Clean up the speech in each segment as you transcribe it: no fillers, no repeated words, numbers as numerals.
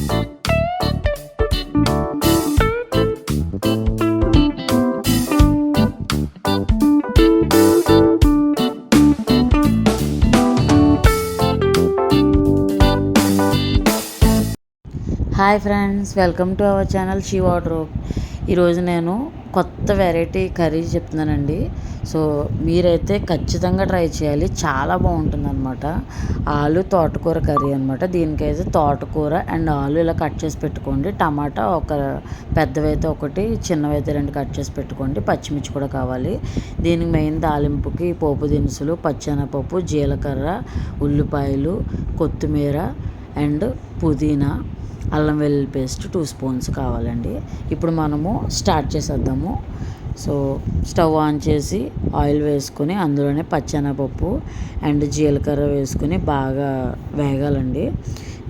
Hi friends, welcome to our channel she wardrobe. ఈరోజు నేను కొత్త వెరైటీ కర్రీ చెప్తున్నానండి. సో మీరైతే ఖచ్చితంగా ట్రై చేయాలి, చాలా బాగుంటుంది అనమాట. ఆలు తోటకూర కర్రీ అనమాట. దీనికైతే తోటకూర అండ్ ఆలు ఇలా కట్ చేసి పెట్టుకోండి. టమాటా ఒక పెద్దవైతే ఒకటి, చిన్నవైతే రెండు కట్ చేసి పెట్టుకోండి. పచ్చిమిర్చి కూడా కావాలి. దీనికి మెయిన్ తాలింపుకి పోపు దినుసులు, పచ్చెనపప్పు, జీలకర్ర, ఉల్లిపాయలు, కొత్తిమీర అండ్ పుదీనా, అల్లం వెల్లుల్లి పేస్ట్ 2 స్పూన్స్ కావాలండి. ఇప్పుడు మనము స్టార్ట్ చేసేద్దాము. సో స్టవ్ ఆన్ చేసి ఆయిల్ వేసుకొని అందులోనే పచ్చెనపప్పు అండ్ జీలకర్ర వేసుకొని బాగా వేగాలండి.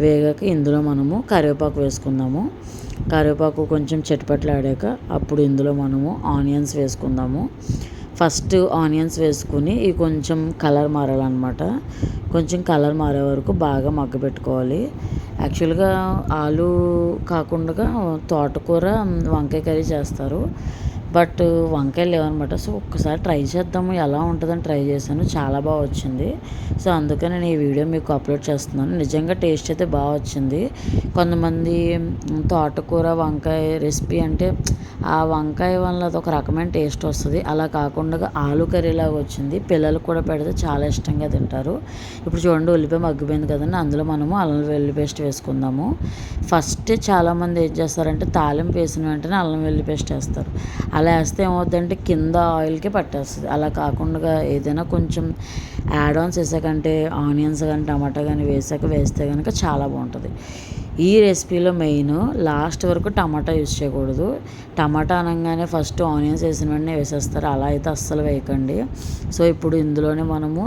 వేగాక ఇందులో మనము కరివేపాకు వేసుకుందాము. కరివేపాకు కొంచెం చిటపట్లాడాక అప్పుడు ఇందులో మనము ఆనియన్స్ వేసుకుందాము. ఫస్ట్ ఆనియన్స్ వేసుకుని ఇవి కొంచెం కలర్ మారాలన్నమాట. కొంచెం కలర్ మారే వరకు బాగా మగ్గబెట్టుకోవాలి. యాక్చువల్గా ఆలు కాకుండా తోటకూర వంకాయ కర్రీ చేస్తారు, బట్ వంకాయలు లేవన్నమాట. సో ఒక్కసారి ట్రై చేద్దాము, ఎలా ఉంటుందని ట్రై చేశాను, చాలా బాగా వచ్చింది. సో అందుకని నేను ఈ వీడియో మీకు అప్లోడ్ చేస్తున్నాను. నిజంగా టేస్ట్ అయితే బాగా వచ్చింది. కొంతమంది తోటకూర వంకాయ రెసిపీ అంటే ఆ వంకాయ వల్ల అదొక రకమైన టేస్ట్ వస్తుంది, అలా కాకుండా ఆలు కర్రీలాగా వచ్చింది. పిల్లలకు కూడా పెడితే చాలా ఇష్టంగా తింటారు. ఇప్పుడు చూడండి, ఉల్లిపాయ మగ్గిపోయింది కదండి, అందులో మనము అల్లం వెల్లుల్లి పేస్ట్ వేసుకుందాము. ఫస్ట్ చాలామంది ఏం చేస్తారంటే తాలింపు వేసిన వెంటనే అల్లం వెల్లుల్లి పేస్ట్ వేస్తారు. అలా వేస్తే ఏమవుతుందంటే కింద ఆయిల్కి పట్టేస్తుంది. అలా కాకుండా ఏదైనా కొంచెం యాడ్ ఆన్స్ వేసాకంటే ఆనియన్స్ కానీ టమాటా కానీ వేస్తే కనుక చాలా బాగుంటుంది. ఈ రెసిపీలో మెయిన్ లాస్ట్ వరకు టమాటా యూజ్ చేయకూడదు. టమాటా అనగానే ఫస్ట్ ఆనియన్స్ వేసిన వెంటనే వేసేస్తారు, అలా అయితే అస్సలు వేయకండి. సో ఇప్పుడు ఇందులోనే మనము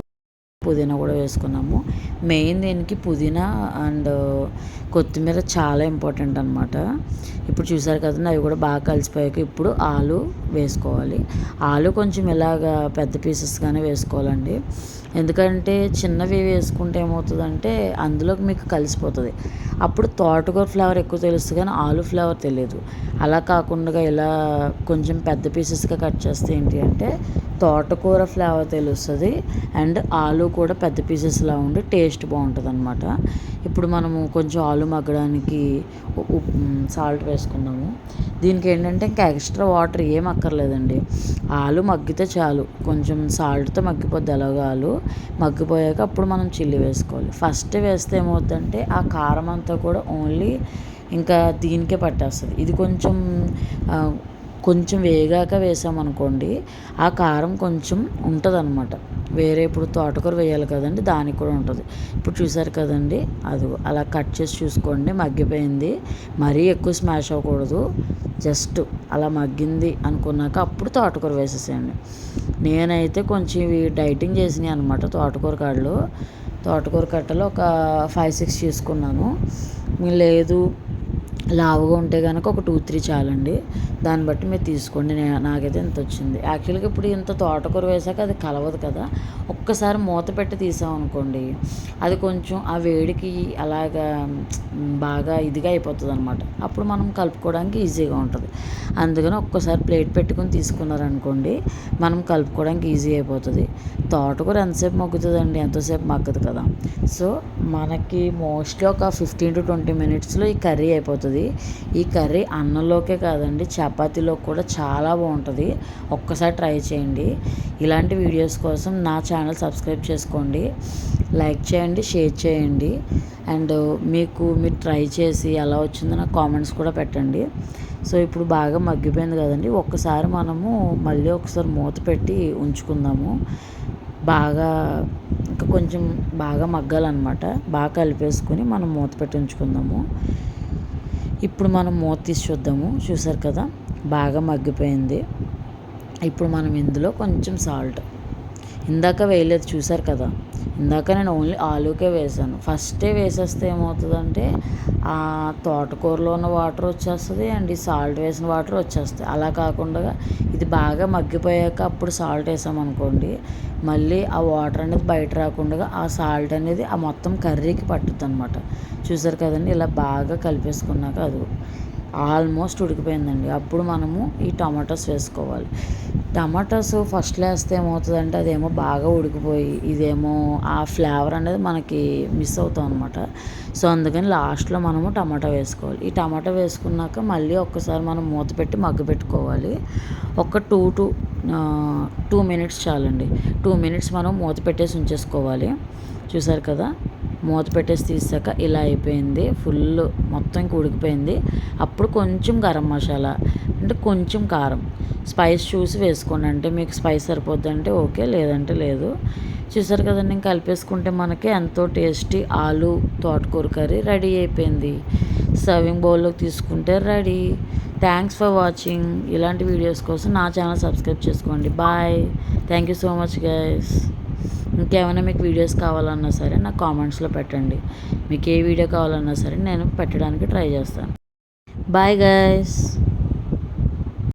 పుదీనా కూడా వేసుకున్నాము. మెయిన్ దీనికి పుదీనా అండ్ కొత్తిమీర చాలా ఇంపార్టెంట్ అనమాట. ఇప్పుడు చూసారు కదండి, అవి కూడా బాగా కలిసిపోయాక ఇప్పుడు ఆలు వేసుకోవాలి. ఆలు కొంచెం ఇలాగా పెద్ద పీసెస్గానే వేసుకోవాలండి. ఎందుకంటే చిన్నవి వేసుకుంటే ఏమవుతుందంటే అందులోకి మీకు కలిసిపోతుంది. అప్పుడు తోటకూర ఫ్లేవర్ ఎక్కువ తెలుస్తుంది కానీ ఆలు ఫ్లేవర్ తెలియదు. అలా కాకుండా ఇలా కొంచెం పెద్ద పీసెస్గా కట్ చేస్తే ఏంటి అంటే తోటకూర ఫ్లేవర్ తెలుస్తుంది అండ్ ఆలు కూడా పెద్ద పీసెస్లా ఉండి టేస్ట్ బాగుంటుంది అనమాట. ఇప్పుడు మనము కొంచెం ఆలు మగ్గడానికి సాల్ట్ వేసుకున్నాము. దీనికి ఏంటంటే ఇంకా ఎక్స్ట్రా వాటర్ ఏం అక్కర్లేదండి, ఆలు మగ్గితే చాలు. కొంచెం సాల్ట్తో మగ్గిపోద్ది ఎలాగో ఆలు. మగ్గిపోయాక అప్పుడు మనం చిల్లీ వేసుకోవాలి. ఫస్ట్ వేస్తే ఏమవుతుందంటే ఆ కారం అంతా కూడా ఓన్లీ ఇంకా దీనికే పట్టేస్తుంది. ఇది కొంచెం వేగాక వేసామనుకోండి ఆ కారం కొంచెం ఉంటుంది అనమాట. వేరే ఇప్పుడు తోటకూర వేయాలి కదండి, దానికి కూడా ఉంటుంది. ఇప్పుడు చూసారు కదండి, అది అలా కట్ చేసి చూసుకోండి, మగ్గిపోయింది. మరీ ఎక్కువ స్మాష్ అవ్వకూడదు, జస్ట్ అలా మగ్గింది అనుకున్నాక అప్పుడు తోటకూర వేసేసేయండి. నేనైతే కొంచెం ఇవి డైటింగ్ చేసినాయి అనమాట. తోటకూర కట్టలు ఒక 5-6 తీసుకున్నాను. లేదు లావుగా ఉంటే కనుక ఒక 2-3 చాలండి, దాన్ని బట్టి మీరు తీసుకోండి. నాకైతే ఇంత వచ్చింది. యాక్చువల్గా ఇప్పుడు ఇంత తోటకూర వేసాక అది కలవదు కదా, ఒక్కసారి మూత పెట్టి తీసామనుకోండి అది కొంచెం ఆ వేడికి అలాగా బాగా ఇదిగా అయిపోతుంది అనమాట. అప్పుడు మనం కలుపుకోవడానికి ఈజీగా ఉంటుంది. అందుకని ఒక్కసారి ప్లేట్ పెట్టుకొని తీసుకున్నారనుకోండి మనం కలుపుకోవడానికి ఈజీ అయిపోతుంది. తోటకూర ఎంతసేపు మగ్గుతుందండి, ఎంతసేపు మగ్గదు కదా. సో మనకి మోస్ట్లీ ఒక 15-20 మినిట్స్లో ఈ కర్రీ అయిపోతుంది. ఈ కర్రీ అన్నంలోకే కాదండి, చపాతీలో కూడా చాలా బాగుంటుంది. ఒక్కసారి ట్రై చేయండి. ఇలాంటి వీడియోస్ కోసం నా ఛానల్ సబ్స్క్రైబ్ చేసుకోండి, లైక్ చేయండి, షేర్ చేయండి. అండ్ మీరు ట్రై చేసి ఎలా వచ్చిందో నాకు కామెంట్స్ కూడా పెట్టండి. సో ఇప్పుడు బాగా మగ్గిపోయింది కదండి, ఒక్కసారి మనము మళ్ళీ ఒకసారి మూత పెట్టి ఉంచుకుందాము. ఇంకా కొంచెం బాగా మగ్గాలన్నమాట. బాగా కలిపేసుకొని మనం మూత పెట్టి ఉంచుకుందాము. ఇప్పుడు మనం మూత తీసి చూద్దాము. చూసారు కదా, బాగా మగ్గిపోయింది. ఇప్పుడు మనం ఇందులో కొంచెం సాల్ట్, ఇందాక వేయలేదు చూసారు కదా, ఇందాక నేను ఓన్లీ ఆలూకే వేసాను. ఫస్టే వేసేస్తే ఏమవుతుందంటే ఆ తోటకూరలో ఉన్న వాటర్ వచ్చేస్తుంది అండ్ ఈ సాల్ట్ వేసిన వాటర్ వచ్చేస్తాయి. అలా కాకుండా ఇది బాగా మగ్గిపోయాక అప్పుడు సాల్ట్ వేసామనుకోండి మళ్ళీ ఆ వాటర్ అనేది బయట రాకుండా ఆ సాల్ట్ అనేది ఆ మొత్తం కర్రీకి పట్టుద్ది అనమాట. చూసారు కదండి, ఇలా బాగా కలిపేసుకున్నాక అది ఆల్మోస్ట్ ఉడికిపోయిందండి. అప్పుడు మనము ఈ టమాటోస్ వేసుకోవాలి. టమాటాస్ ఫస్ట్లో వేస్తే ఏమవుతుందంటే అదేమో బాగా ఉడికిపోయి ఇదేమో ఆ ఫ్లేవర్ అనేది మనకి మిస్ అవుతాం అనమాట. సో అందుకని లాస్ట్లో మనము టమాటా వేసుకోవాలి. ఈ టమాటా వేసుకున్నాక మళ్ళీ ఒక్కసారి మనం మూత పెట్టి మగ్గపెట్టుకోవాలి. ఒక 2 మినిట్స్ చాలండి. 2 మినిట్స్ మనం మూత పెట్టేసి ఉంచేసుకోవాలి. చూసారు కదా, మూత పెట్టేసి తీసాక ఇలా అయిపోయింది. ఫుల్ మొత్తం ఇంక ఉడికిపోయింది. అప్పుడు కొంచెం గరం మసాలా అంటే కొంచెం కారం స్పైస్ చూసి వేసుకోండి. అంటే మీకు స్పైస్ సరిపోద్ది అంటే ఓకే, లేదంటే లేదు. చూసారు కదండి, ఇంక కలిపేసుకుంటే మనకి ఎంతో టేస్టీ ఆలు తోటకూర కర్రీ రెడీ అయిపోయింది. సర్వింగ్ బౌల్లోకి తీసుకుంటే రెడీ. Thanks for watching. ఇలాంటి వీడియోస్ కోసం నా ఛానల్ సబ్స్క్రైబ్ చేసుకోండి. Bye. Thank you so much guys. ఇంకేమైనా మీకు వీడియోస్ కావాలన్నా సరే నాకు కామెంట్స్లో పెట్టండి. మీకు ఏ వీడియో కావాలన్నా సరే నేను పెట్టడానికి ట్రై చేస్తాను. Bye guys.